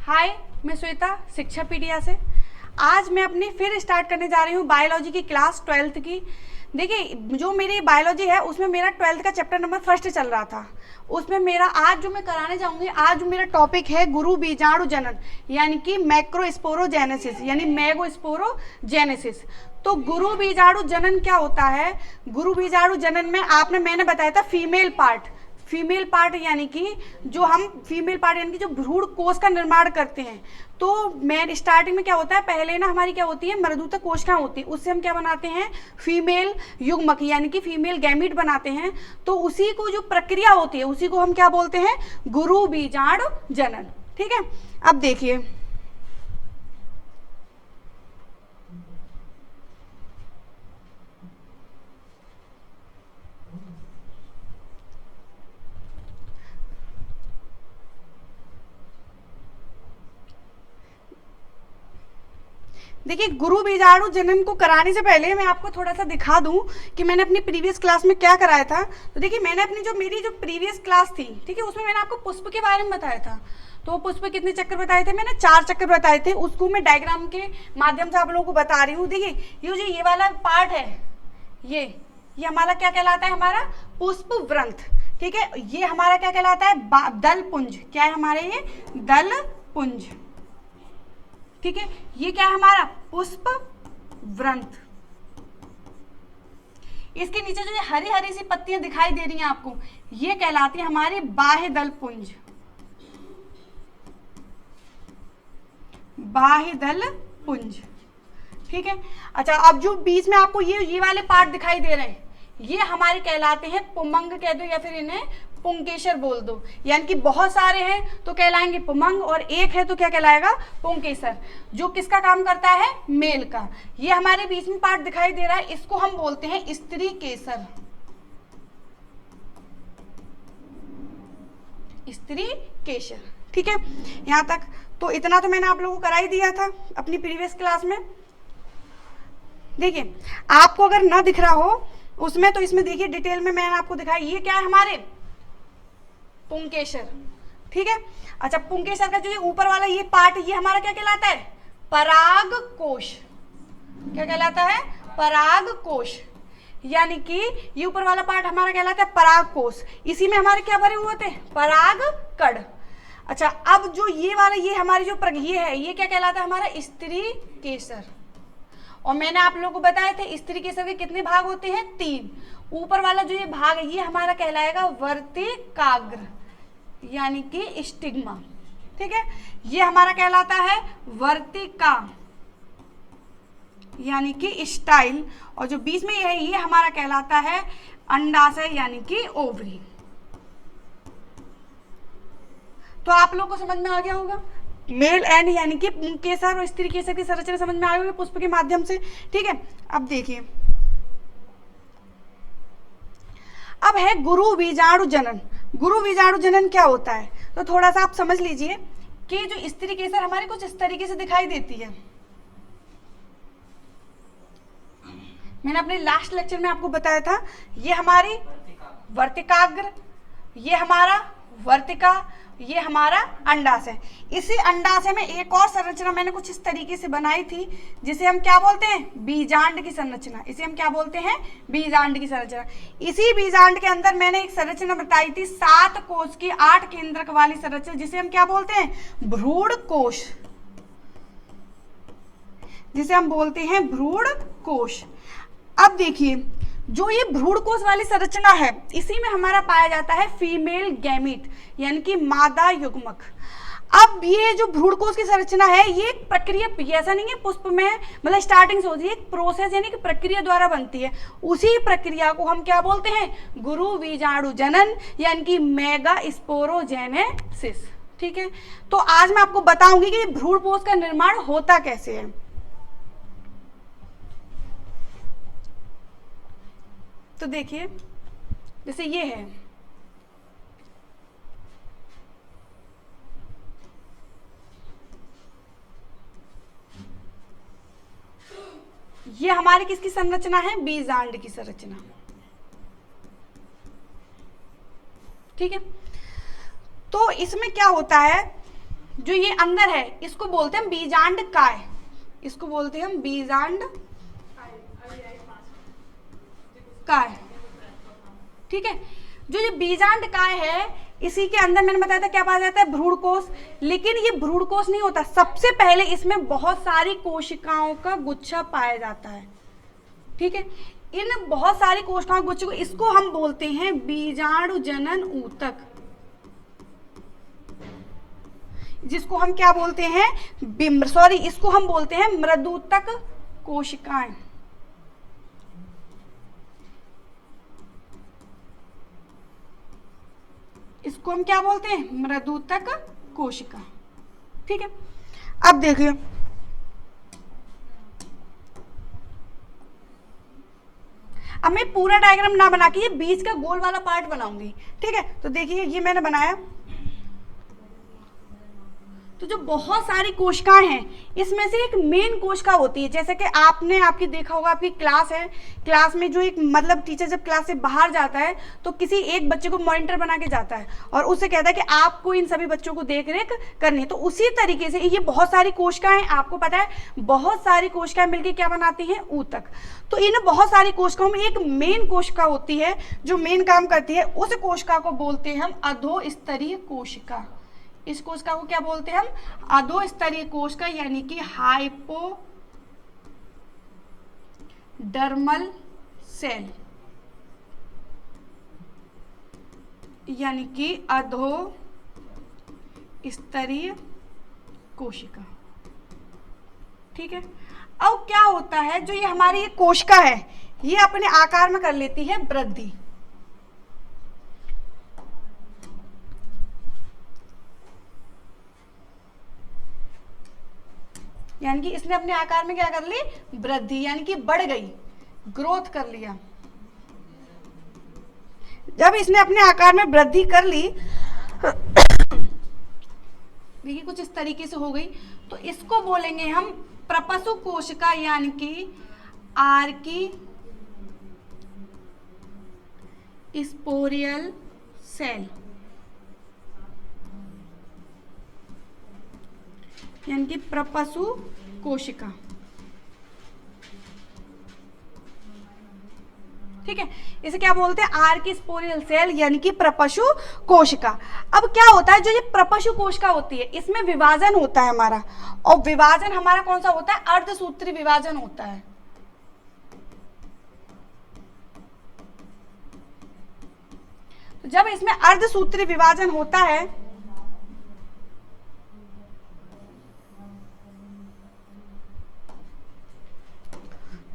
हाय, मैं श्वेता शिक्षापीडिया से। आज मैं अपनी फिर स्टार्ट करने जा रही हूँ बायोलॉजी की क्लास 12th की। देखिए, जो मेरी बायोलॉजी है उसमें मेरा 12th का चैप्टर नंबर 1 चल रहा था। उसमें मेरा आज जो मैं कराने जाऊंगी, आज मेरा टॉपिक है गुरु बीजाणु जनन, यानी कि मैक्रोस्पोरोजेनेसिस यानी मैगोस्पोरोजेनेसिस। तो गुरु बीजाणु जनन क्या होता है? गुरु बीजाणु जनन में मैंने बताया था फीमेल पार्ट यानी कि जो भ्रूण कोश का निर्माण करते हैं। तो मैं स्टार्टिंग में क्या होता है, पहले ना हमारी क्या होती है, मृदुता कोशिकाएं होती है, उससे हम क्या बनाते हैं, फीमेल युग्मक यानी कि फीमेल गैमीट बनाते हैं। तो उसी को जो प्रक्रिया होती है उसी को हम क्या बोलते हैं, गुरु बीजाणु जनन। ठीक है, अब देखिए, देखिए गुरु बीजाणु जनन को कराने से पहले मैं आपको थोड़ा सा दिखा दूं कि मैंने अपनी प्रीवियस क्लास में क्या कराया था। तो देखिए, मैंने अपनी मेरी जो प्रीवियस क्लास थी, ठीक है, उसमें मैंने आपको पुष्प के बारे में बताया था। तो पुष्प कितने चक्कर बताए थे? मैंने 4 चक्कर बताए थे। उसको मैं डायग्राम के माध्यम से आप लोगों को बता रही हूँ। देखिए, ये वाला पार्ट है, ये हमारा क्या कहलाता है, हमारा पुष्प व्रंथ। ठीक है, ये हमारा क्या कहलाता है, दल पुंज। क्या है हमारे, ये दल पुंज। ठीक है, ये क्या है हमारा, पुष्प व्रंथ। इसके नीचे जो ये हरी हरी सी पत्तियां दिखाई दे रही हैं आपको, ये कहलाती है हमारी बाह्य दल पुंज। बाह्य दल पुंज। ठीक है, अच्छा, अब जो बीच में आपको ये वाले पार्ट दिखाई दे रहे हैं, ये हमारे कहलाते हैं पुमंग कह दो या फिर इन्हें पुंकेसर बोल दो। यानी कि बहुत सारे हैं तो कहलाएंगे पुमंग, और एक है तो क्या कहलाएगा, पुंकेसर। जो किसका काम करता है, मेल का। ये हमारे बीच में पार्ट दिखाई दे रहा है, इसको हम बोलते हैं स्त्री केसर। स्त्री केसर। ठीक है, यहां तक तो इतना तो मैंने आप लोगों को करा ही दिया था अपनी प्रीवियस क्लास में। देखिए, आपको अगर ना दिख रहा हो उसमें, तो इसमें देखिए डिटेल में मैंने आपको दिखाया। ये क्या है हमारे, पुंकेसर। ठीक है, अच्छा, पुंकेसर का जो ये ऊपर वाला ये पार्ट, ये हमारा क्या कहलाता है, पराग कोश। क्या कहलाता है, पराग कोश। यानी कि ये ऊपर वाला पार्ट हमारा कहलाता है पराग कोश। इसी में हमारे क्या भरे हुए होते हैं, पराग कण। अच्छा, अब जो ये वाला, ये हमारी जो ये है, ये क्या कहलाता है हमारा, स्त्री केसर। और मैंने आप लोगों को बताए थे स्त्री केसर के कितने भाग होते हैं, 3। ऊपर वाला जो ये भाग है, ये हमारा कहलाएगा वर्तिकाग्र यानी कि स्टिग्मा। ठीक है, ये हमारा कहलाता है वर्तिका यानी कि स्टाइल। और जो बीच में ये है, ये हमारा कहलाता है अंडाशय यानी कि ओवरी। तो आप लोग को समझ में आ गया होगा, मेल एंड यानी कि पुंकेसर और स्त्री केसर की संरचना समझ में आ गई पुष्प के माध्यम से। ठीक है, अब देखिए, अब है गुरु बीजाणु जनन। गुरु बीजाणु जनन क्या होता है, तो थोड़ा सा आप समझ लीजिए कि जो स्त्री केसर हमारे कुछ इस तरीके से दिखाई देती है। मैंने अपने लास्ट लेक्चर में आपको बताया था, ये हमारी वर्तिकाग्र, ये हमारा वर्तिका, ये हमारा अंडाशय। इसी अंडाशय में एक और संरचना मैंने कुछ इस तरीके से बनाई थी, जिसे हम क्या बोलते हैं, बीजांड की संरचना। इसे हम क्या बोलते हैं, बीजांड की संरचना। इसी बीजांड के अंदर मैंने एक संरचना बताई थी 7 कोश की 8 केंद्रक वाली संरचना, जिसे हम क्या बोलते हैं, भ्रूण कोश। जिसे हम बोलते हैं भ्रूण कोश। अब देखिए, जो ये भ्रूण कोश वाली संरचना है, इसी में हमारा पाया जाता है फीमेल गैमीट यानी कि मादा युग्मक। अब ये जो भ्रूण कोश की संरचना है, ये एक प्रक्रिया, ऐसा नहीं है पुष्प में मतलब स्टार्टिंग से होती है, एक प्रोसेस यानी कि प्रक्रिया द्वारा बनती है। उसी प्रक्रिया को हम क्या बोलते हैं, गुरु बीजाणु जनन यानी कि मैगास्पोरोजेनेसिस। ठीक है, तो आज मैं आपको बताऊंगी कि भ्रूण कोश का निर्माण होता कैसे है। तो देखिए, जैसे ये है, ये हमारी किसकी संरचना है, बीजांड की संरचना। ठीक है, तो इसमें क्या होता है, जो ये अंदर है इसको बोलते हैं बीजांड काय, इसको बोलते हैं हम बीजांड काय। ठीक है, जो ये बीजांड काय है इसी के अंदर मैंने बताया था क्या पाया जाता है, भ्रूण कोश। लेकिन ये भ्रूण कोश नहीं होता, सबसे पहले इसमें बहुत सारी कोशिकाओं का गुच्छा पाया जाता है। ठीक है, इन बहुत सारी कोशिकाओं के गुच्छे को इसको हम बोलते हैं बीजाणु जनन ऊतक, जिसको हम क्या बोलते हैं, इसको हम बोलते हैं मृदूतक कोशिकाएं। इसको हम क्या बोलते हैं, मृदूतक कोशिका। ठीक है, अब देखिए अब मैं पूरा डायग्राम ना बना के ये बीच का गोल वाला पार्ट बनाऊंगी। ठीक है, तो देखिए ये मैंने बनाया, तो जो बहुत सारी कोशिकाएं हैं इसमें से एक मेन कोशिका होती है। जैसे कि आपकी देखा होगा, आपकी क्लास है, क्लास में जो एक मतलब टीचर जब क्लास से बाहर जाता है तो किसी एक बच्चे को मॉनिटर बना के जाता है और उससे कहता है कि आपको इन सभी बच्चों को देख रेख करनी है। तो उसी तरीके से ये बहुत सारी कोशिकाएं, आपको पता है बहुत सारी कोशिकाएं मिलकर क्या बनाती हैं, ऊतक। तो इन बहुत सारी कोशिकाओं में एक मेन कोशिका होती है जो मेन काम करती है, उस कोशिका को बोलते हैं हम अधोस्तरीय कोशिका। इस कोशिका को क्या बोलते हैं हम, अधोस्तरीय कोशिका, यानी कि हाइपोडर्मल सेल, यानी कि अधोस्तरीय कोशिका। ठीक है, अब क्या होता है, जो ये हमारी ये कोशिका है ये अपने आकार में कर लेती है वृद्धि। यानी कि इसने अपने आकार में क्या कर ली, वृद्धि, यानी कि बढ़ गई, ग्रोथ कर लिया। जब इसने अपने आकार में वृद्धि कर ली देखिए कुछ इस तरीके से हो गई, तो इसको बोलेंगे हम प्रपशु कोशिका, यानी कि आर्की स्पोरियल सेल, यानी कि प्रपशु कोशिका। ठीक है, इसे क्या बोलते हैं, आर्की स्पोरियल सेल, यानी कि प्रपशु कोशिका। अब क्या होता है, जो ये प्रपशु कोशिका होती है इसमें विभाजन होता है हमारा, और विभाजन हमारा कौन सा होता है, अर्धसूत्री विभाजन होता है। तो जब इसमें अर्धसूत्री विभाजन होता है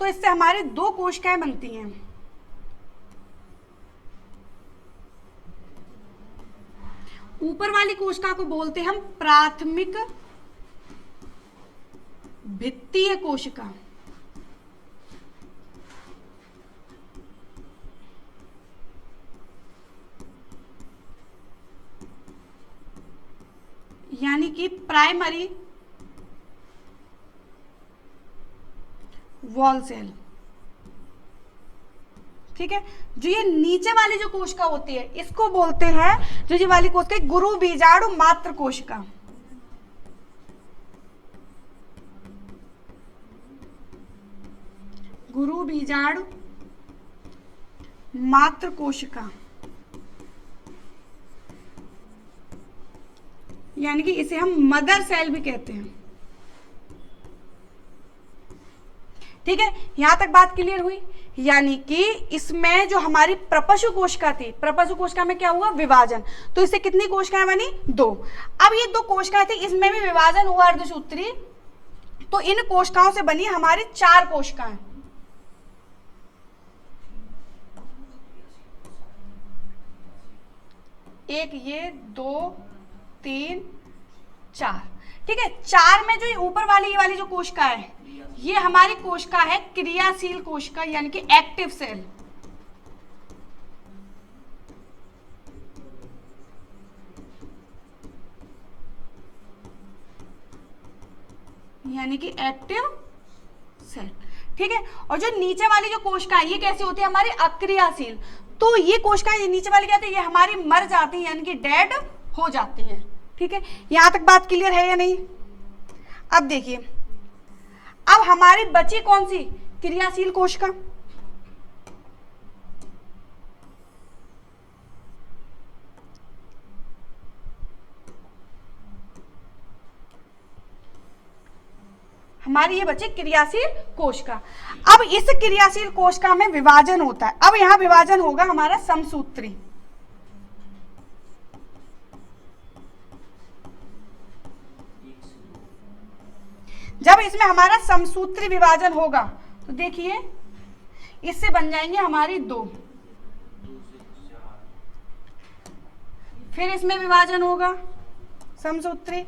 तो इससे हमारे दो कोशिकाएं बनती हैं। ऊपर वाली कोशिका को बोलते हैं हम प्राथमिक भित्तीय कोशिका, यानी कि प्राइमरी वॉल सेल। ठीक है, जो ये नीचे वाली जो कोशिका होती है इसको बोलते हैं, जो ये वाली कोशिका गुरु बीजाणु मात्र कोशिका। गुरु बीजाणु मात्र कोशिका, यानी कि इसे हम मदर सेल भी कहते हैं। ठीक है, यहां तक बात क्लियर हुई। यानी कि इसमें जो हमारी प्रपशु कोशिका थी, प्रपशु कोशिका में क्या हुआ, विभाजन। तो इससे कितनी कोशिकाएं बनी, दो। अब ये दो कोशिकाएं थी, इसमें भी विभाजन हुआ अर्धसूत्री, तो इन कोशिकाओं से बनी हमारी चार कोशिकाएं। एक ये, दो, तीन, चार। ठीक है, चार में जो ये ऊपर वाली ये वाली जो कोशिका है ये हमारी कोशिका है क्रियाशील कोशिका, यानी कि एक्टिव सेल। यानी कि एक्टिव सेल। ठीक है, और जो नीचे वाली जो कोशिका है ये कैसी होती है, हमारी अक्रियाशील। तो ये कोशिका, ये नीचे वाली क्या होती है, ये हमारी मर जाती है, यानी कि डेड हो जाती है। ठीक है, यहां तक बात क्लियर है या नहीं? अब देखिए, अब हमारी बची कौन सी? क्रियाशील कोशिका। हमारी ये बची क्रियाशील कोशिका। अब इस क्रियाशील कोशिका में विभाजन होता है। अब यहां विभाजन होगा हमारा समसूत्री। जब इसमें हमारा समसूत्री विभाजन होगा तो देखिए इससे बन जाएंगे हमारी 2, फिर इसमें विभाजन होगा समसूत्री,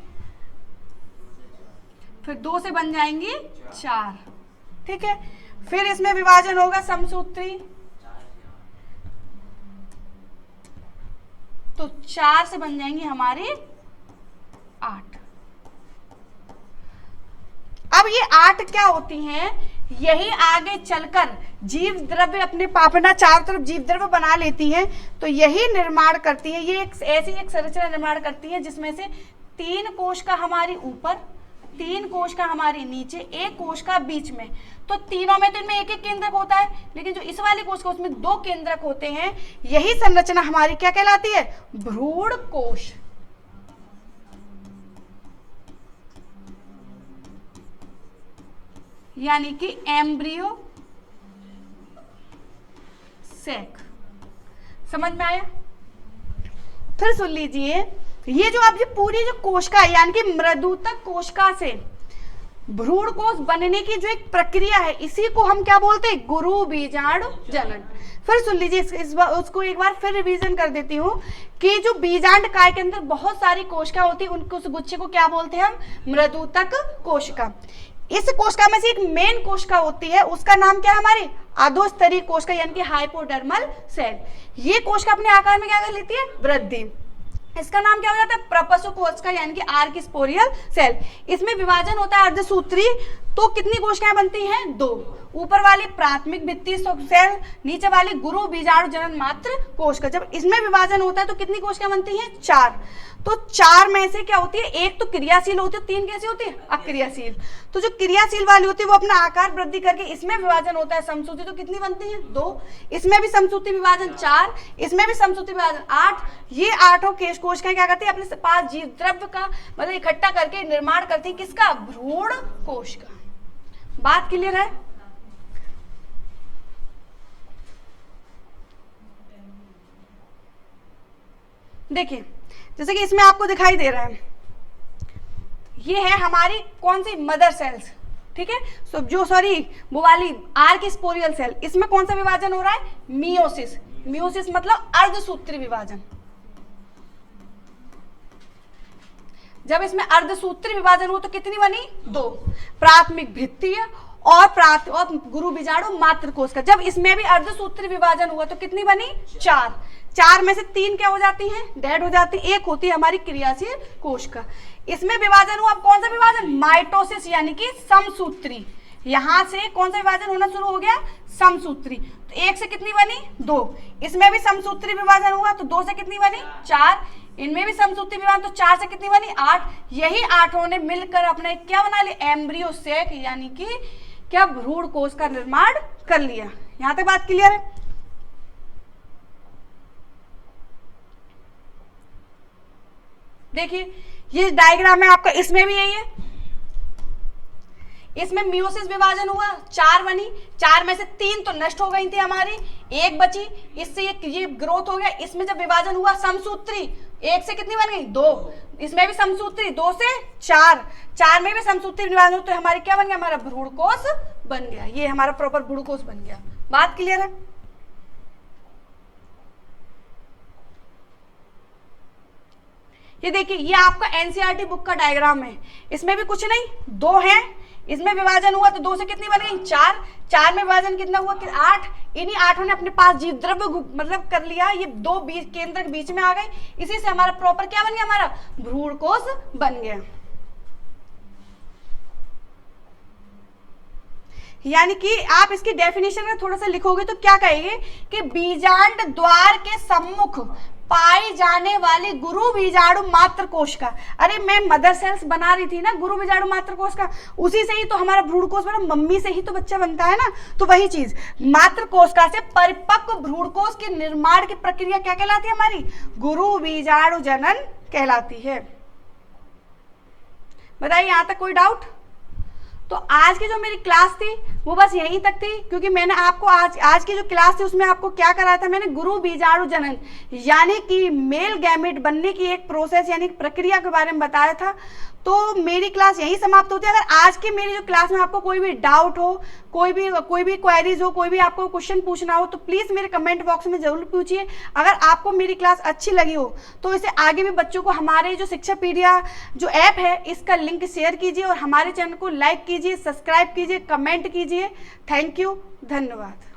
फिर 2 से बन जाएंगी 4, ठीक है, फिर इसमें विभाजन होगा समसूत्री, तो 4 से बन जाएंगी हमारी 8। अब ये 8 क्या होती हैं? यही आगे चलकर जीव द्रव्य अपने पापना चारों तरफ जीव द्रव्य बना लेती हैं, तो यही निर्माण करती है। ये एक ऐसी एक संरचना निर्माण करती है जिसमें से 3 कोशिका हमारी ऊपर, 3 कोशिका हमारी नीचे, 1 कोशिका बीच में। तो तीनों में तो इनमें एक एक केंद्रक होता है, लेकिन जो इस वाली कोशिका उसमें 2 केंद्रक होते हैं। यही संरचना हमारी क्या कहलाती है? भ्रूण कोश। यानी कि एम्ब्रियो सेक। समझ में आया? फिर सुन लीजिए, ये जो आप पूरी जो कोशिका है यानी कि मृदुतक कोशिका से भ्रूण कोश बनने की जो एक प्रक्रिया है, इसी को हम क्या बोलते हैं? गुरु बीजाणु जनन। फिर सुन लीजिए, उसको एक बार फिर रिवीजन कर देती हूँ कि जो बीजांड काय के अंदर बहुत सारी कोशिका होती है, उनको उस गुच्छे को क्या बोलते हैं हम? मृदुतक कोशिका। इस कोशिका में से एक मेन कोशिका होती है, उसका नाम क्या है? हमारी अधोस्तरीय कोशिका यानी कि हाइपोडर्मल सेल। ये कोशिका अपने आकार में क्या कर लेती है? वृद्धि। इसका नाम क्या हो जाता है? प्रपशु कोशिका यानी कि आर्किस्पोरियल सेल। इसमें विभाजन होता है अर्धसूत्री। तो कितनी कोशिकाएं बनती हैं? 2। ऊपर वाली प्राथमिक भित्ति सेल, नीचे वाली गुरु बीजाणु जनन मात्र कोशिका। जब इसमें विभाजन होता है तो कितनी कोशिकाएं बनती हैं? 4। तो 4 में से क्या होती है? एक तो क्रियाशील होती है, 3 कैसी होती है? अक्रियाशील। तो जो क्रियाशील वाली होती है वो अपना आकार वृद्धि करके, इसमें विभाजन होता है समसूत्री, तो कितनी बनती है? 2। इसमें भी समसूत्री विभाजन 4, इसमें भी समसूत्री विभाजन 8। ये 8 कोशिकाएं क्या करती है? अपने पास जीव द्रव्य का मतलब इकट्ठा करके निर्माण करती है किसका? भ्रूण कोश का। बात क्लियर है? देखिए, जैसे कि इसमें आपको दिखाई दे रहा है, ये है हमारी कौन सी? मदर सेल्स, ठीक है। वो वाली आर्किस्पोरियल सेल, इसमें कौन सा विभाजन हो रहा है? मियोसिस। मियोसिस मतलब अर्धसूत्री विभाजन। जब इसमें अर्धसूत्री विभाजन हो तो कितनी बनी? 2। प्राथमिक भित्तीय और गुरु बीजाणु मात्र कोशिका। जब इसमें भी अर्धसूत्री विभाजन हुआ तो कितनी बनी? 4। 4 में से 3 क्या हो जाती हैं? डेड हो जाती है। एक होती है हमारी क्रियाशील कोशिका। इसमें विभाजन हुआ, अब कौन सा विभाजन? माइटोसिस यानी कि समसूत्री। यहां से कौन सा विभाजन होना शुरू हो गया? समसूत्री। तो 1 से कितनी बनी? 2। इसमें भी समसूत्री विभाजन हुआ तो 2 से कितनी बनी? 4। इनमें भी समसूत्री विभाजन, तो 4 से कितनी बनी? 8। यही 8 ने मिलकर अपने क्या बना लिया? एम्ब्रियो सेक यानी कि क्या? भ्रूण कोश का निर्माण कर लिया। यहां तक बात क्लियर है? देखिए, ये डायग्राम है आपका, इसमें भी यही है। इसमें मियोसिस विभाजन हुआ, 4 बनी। 4 में से 3 तो नष्ट हो गई थी हमारी, 1 बची। इससे ये ग्रोथ हो गया। इसमें जब विभाजन हुआ समसूत्री, 1 से कितनी बन गई? 2। इसमें भी समसूत्री, 2 से 4। 4 में भी समसूत्री विभाजन, तो हमारी क्या बन गया? हमारा भ्रूण कोश बन गया। ये हमारा प्रॉपर भ्रूण कोश बन गया। बात क्लियर है? ये देखिए, ये आपका एनसीईआरटी बुक का डायग्राम है। इसमें भी कुछ नहीं, 2 है। इसमें विभाजन हुआ तो 2 से कितनी बन गई? 4। 4 में विभाजन कितना हुआ? 8। इन्हीं 8 ने अपने पास जीव द्रव्य मतलब कर लिया। ये 2 केंद्र के बीच में आ गए। इसी से हमारा प्रॉपर क्या बन गया? हमारा भ्रूण कोश बन गया। यानी कि आप इसकी डेफिनेशन में थोड़ा सा लिखोगे तो क्या कहेंगे कि बीजांड द्वार के सम्मुख पाई जाने वाली गुरु बीजाणु मात्र कोश का। अरे मैं मदर सेल्स बना रही थी ना गुरु बीजाणु मात्र कोश का, उसी से ही तो हमारा भ्रूण कोश बना, मम्मी से ही तो बच्चा बनता है ना। तो वही चीज मात्र कोशिका से परिपक्व भ्रूण कोश के निर्माण की प्रक्रिया क्या कहलाती है? हमारी गुरु बीजाणु जनन कहलाती है। बताइए यहां तक कोई डाउट? तो आज की जो मेरी क्लास थी वो बस यहीं तक थी, क्योंकि मैंने आपको आज की जो क्लास थी उसमें आपको क्या कराया था? मैंने गुरु बीजाणु जनन यानी कि मेल गैमेट बनने की एक प्रोसेस यानी प्रक्रिया के बारे में बताया था। तो मेरी क्लास यहीं समाप्त होती है। अगर आज की मेरी जो क्लास में आपको कोई भी डाउट हो, कोई भी क्वेरीज हो, कोई भी आपको क्वेश्चन पूछना हो, तो प्लीज़ मेरे कमेंट बॉक्स में ज़रूर पूछिए। अगर आपको मेरी क्लास अच्छी लगी हो तो इसे आगे भी बच्चों को हमारे जो शिक्षापीडिया जो ऐप है इसका लिंक शेयर कीजिए और हमारे चैनल को लाइक कीजिए, सब्सक्राइब कीजिए, कमेंट कीजिए। थैंक यू, धन्यवाद।